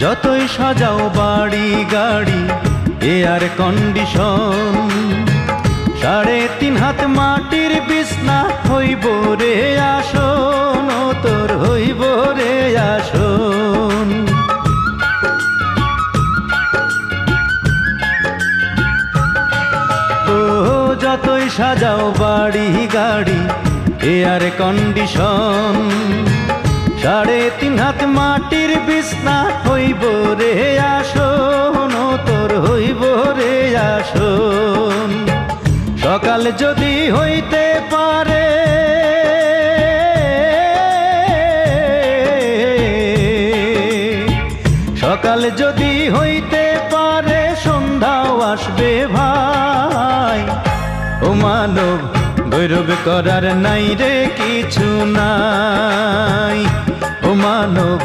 যতই সাজাও বাড়ি গাড়ি এয়ার কন্ডিশন, 3.5 হাত মাটির বিছনা হইব রে আসন, ও তোর হইব রে আসন। ও যতই সাজাও বাড়ি গাড়ি এয়ার কন্ডিশন, 3.5 হাত মাটির বিছনা হইব রে আসন, ও তোর হইব রে আসন। সকাল যদি হইতে পারে, সকাল যদি হইতে পারে সন্ধ্যাও আসবে ভাই। ও মানব গৌরব করার নাই রে কিছু নাই, ও মানব